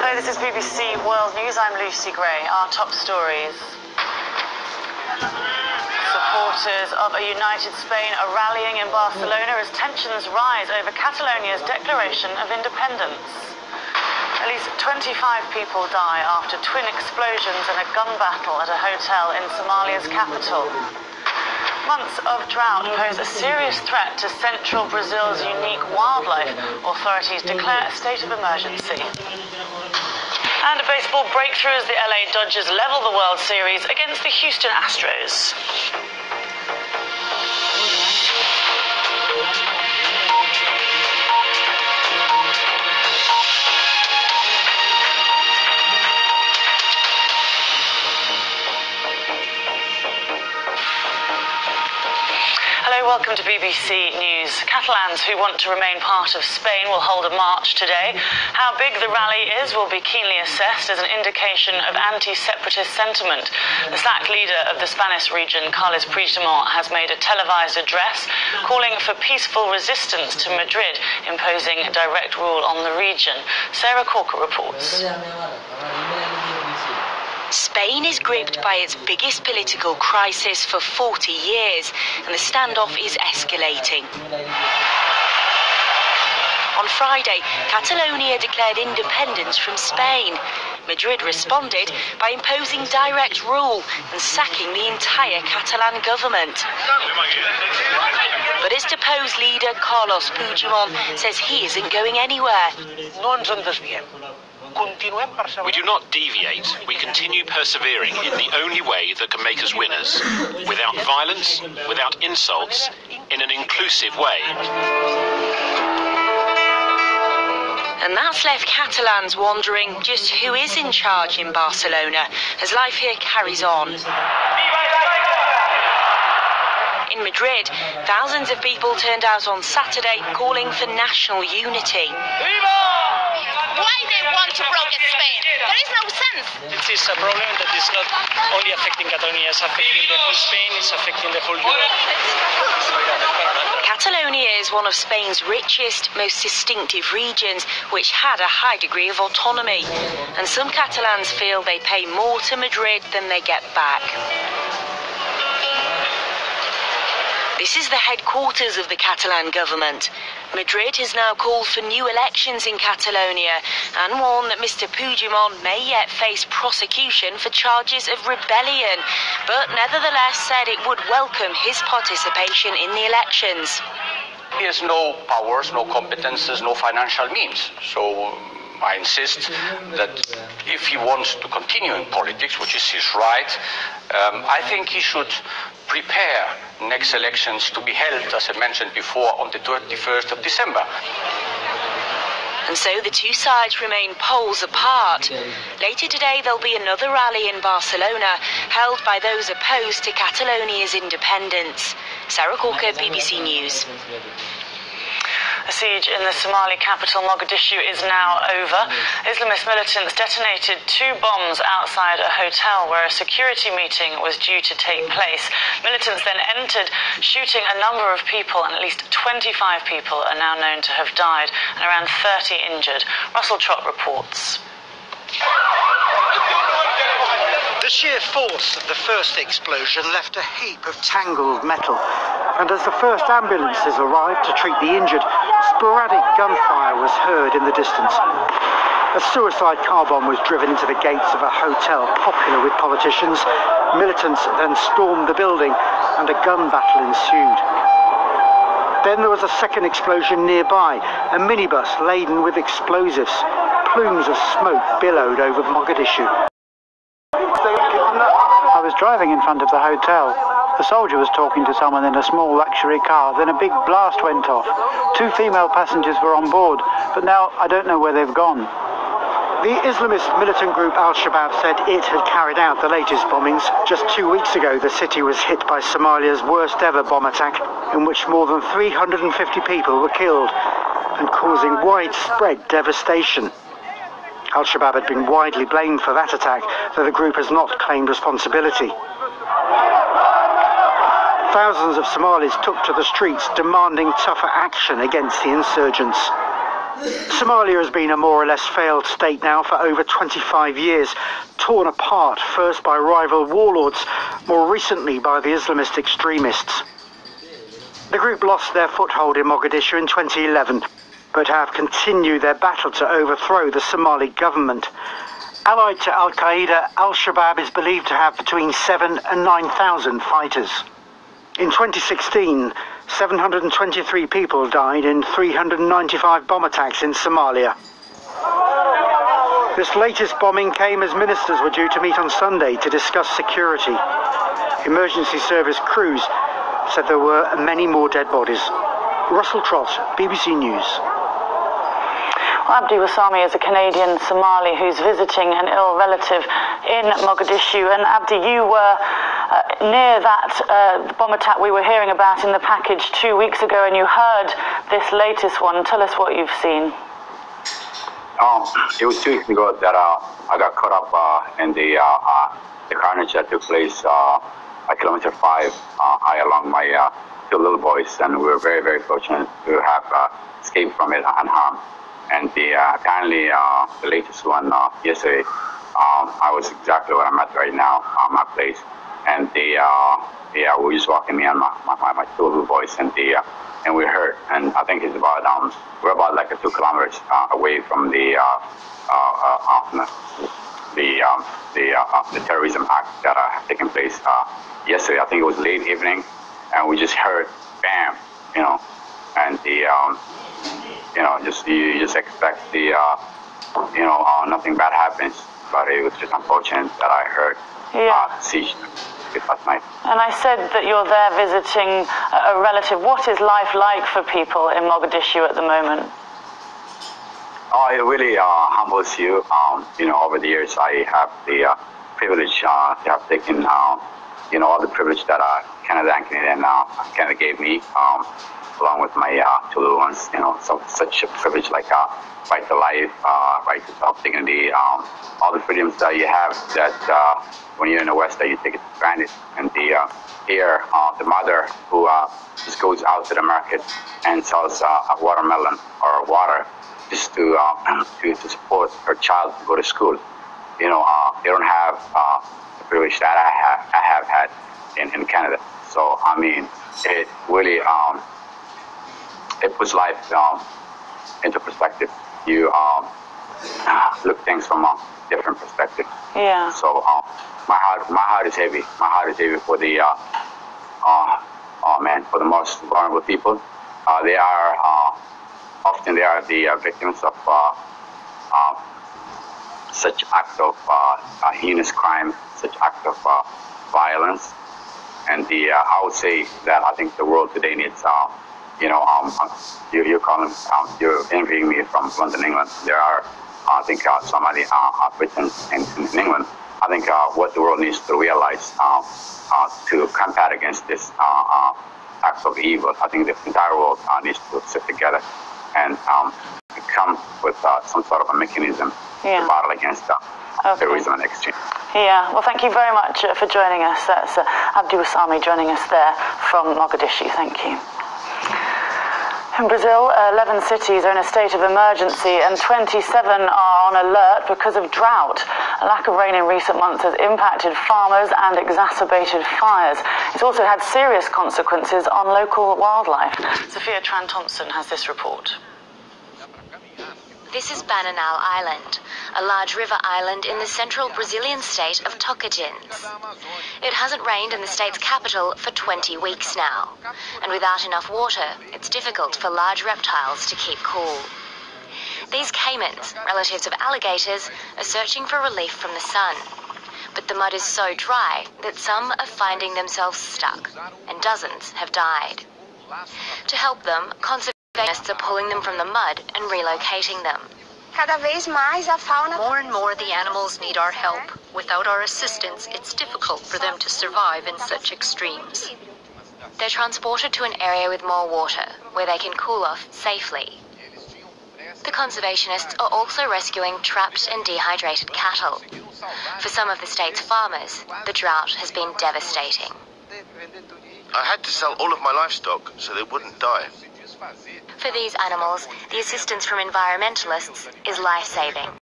Hello, this is BBC World News. I'm Lucy Gray. Our top stories. Supporters of a united Spain are rallying in Barcelona as tensions rise over Catalonia's declaration of independence. At least 25 people die after twin explosions and a gun battle at a hotel in Somalia's capital. Months of drought pose a serious threat to central Brazil's unique wildlife. Authorities declare a state of emergency. And a baseball breakthrough as the LA Dodgers level the World Series against the Houston Astros. Hello, welcome to BBC News. Catalans who want to remain part of Spain will hold a march today. How big the rally is will be keenly assessed as an indication of anti-separatist sentiment. The SAC leader of the Spanish region, Carles Puigdemont, has made a televised address calling for peaceful resistance to Madrid imposing direct rule on the region. Sarah Corker reports. Spain is gripped by its biggest political crisis for 40 years, and the standoff is escalating. On Friday, Catalonia declared independence from Spain. Madrid responded by imposing direct rule and sacking the entire Catalan government. But its deposed leader, Carles Puigdemont, says he isn't going anywhere. We do not deviate. We continue persevering in the only way that can make us winners. Without violence, without insults, in an inclusive way. And that's left Catalans wondering just who is in charge in Barcelona as life here carries on. In Madrid, thousands of people turned out on Saturday calling for national unity. Why they want to block Spain? There is no sense. It is a problem that is not only affecting Catalonia, it's affecting the whole Spain, it's affecting the whole Europe. Catalonia is one of Spain's richest, most distinctive regions, which had a high degree of autonomy. And some Catalans feel they pay more to Madrid than they get back. This is the headquarters of the Catalan government. Madrid has now called for new elections in Catalonia and warned that Mr. Puigdemont may yet face prosecution for charges of rebellion, but nevertheless said it would welcome his participation in the elections. He has no powers, no competences, no financial means. So I insist that if he wants to continue in politics, which is his right, I think he should prepare next elections to be held, as I mentioned before, on the 31st of December. And so the two sides remain poles apart. Later today there'll be another rally in Barcelona held by those opposed to Catalonia's independence. Sarah Corker, BBC News. The siege in the Somali capital, Mogadishu, is now over. Islamist militants detonated 2 bombs outside a hotel where a security meeting was due to take place. Militants then entered, shooting a number of people, and at least 25 people are now known to have died and around 30 injured. Russell Trott reports. The sheer force of the first explosion left a heap of tangled metal, and as the first ambulances arrived to treat the injured, sporadic gunfire was heard in the distance. A suicide car bomb was driven into the gates of a hotel popular with politicians. Militants then stormed the building, and a gun battle ensued. Then there was a second explosion nearby, a minibus laden with explosives. Plumes of smoke billowed over Mogadishu. I was driving in front of the hotel. The soldier was talking to someone in a small luxury car. Then a big blast went off. 2 female passengers were on board, but now I don't know where they've gone. The Islamist militant group Al-Shabaab said it had carried out the latest bombings. Just 2 weeks ago, the city was hit by Somalia's worst ever bomb attack, in which more than 350 people were killed and causing widespread devastation. Al-Shabaab had been widely blamed for that attack, though the group has not claimed responsibility. Thousands of Somalis took to the streets demanding tougher action against the insurgents. Somalia has been a more or less failed state now for over 25 years, torn apart first by rival warlords, more recently by the Islamist extremists. The group lost their foothold in Mogadishu in 2011, but have continued their battle to overthrow the Somali government. Allied to Al-Qaeda, Al-Shabaab is believed to have between 7,000 and 9,000 fighters. In 2016, 723 people died in 395 bomb attacks in Somalia. This latest bombing came as ministers were due to meet on Sunday to discuss security. Emergency service crews said there were many more dead bodies. Russell Trott, BBC News. Abdi Warsame is a Canadian Somali who's visiting an ill relative in Mogadishu. And Abdi, you were near that bomb attack we were hearing about in the package 2 weeks ago, and you heard this latest one. Tell us what you've seen. It was 2 weeks ago that I got caught up in the carnage that took place at kilometer 5 along my 2 little boys, and we were very, very fortunate to have escaped from it unharmed. And apparently the latest one yesterday, I was exactly where I'm at right now, my place, and we were just walking me and my 2 little boys, and we hurt, and I think it's about we're about like 2 kilometers away from the terrorism act that had taken place yesterday. I think it was late evening, and we just heard bam, and you just expect nothing bad happens, but it was just unfortunate that I heard siege last night. And I said that you're there visiting a relative. What is life like for people in Mogadishu at the moment? Oh, it really humbles you. Over the years, I have the privilege to have taken, all the privilege that Canada and Canada gave me, along with my 2 little ones. Such a privilege like right to life, right to self-dignity, all the freedoms that you have that when you're in the West that you take it for granted. And here, the mother who just goes out to the market and sells a watermelon or water just to support her child to go to school. They don't have the privilege that I have had in Canada. So I mean, it really it puts life into perspective. You look things from a different perspective. Yeah. So my heart is heavy. My heart is heavy for the for the most vulnerable people. They are often the victims of such acts of heinous crime, such acts of violence. And I would say that I think the world today needs you're calling, you're interviewing me from London, England. There are, I think, Somali Britons in England. I think what the world needs to realize to combat against this acts of evil, I think the entire world needs to sit together and come with some sort of a mechanism to battle against terrorism and extremism. Yeah, well, thank you very much for joining us. That's Abdi Warsame joining us there from Mogadishu. Thank you. In Brazil, 11 cities are in a state of emergency and 27 are on alert because of drought. A lack of rain in recent months has impacted farmers and exacerbated fires. It's also had serious consequences on local wildlife. Sophia Tran-Thompson has this report. This is Bananal Island, a large river island in the central Brazilian state of Tocantins. It hasn't rained in the state's capital for 20 weeks now, and without enough water, it's difficult for large reptiles to keep cool. These caimans, relatives of alligators, are searching for relief from the sun. But the mud is so dry that some are finding themselves stuck, and dozens have died. To help them, conservationists are pulling them from the mud and relocating them. More and more the animals need our help. Without our assistance, it's difficult for them to survive in such extremes. They're transported to an area with more water, where they can cool off safely. The conservationists are also rescuing trapped and dehydrated cattle. For some of the state's farmers, the drought has been devastating. I had to sell all of my livestock so they wouldn't die. For these animals, the assistance from environmentalists is life-saving.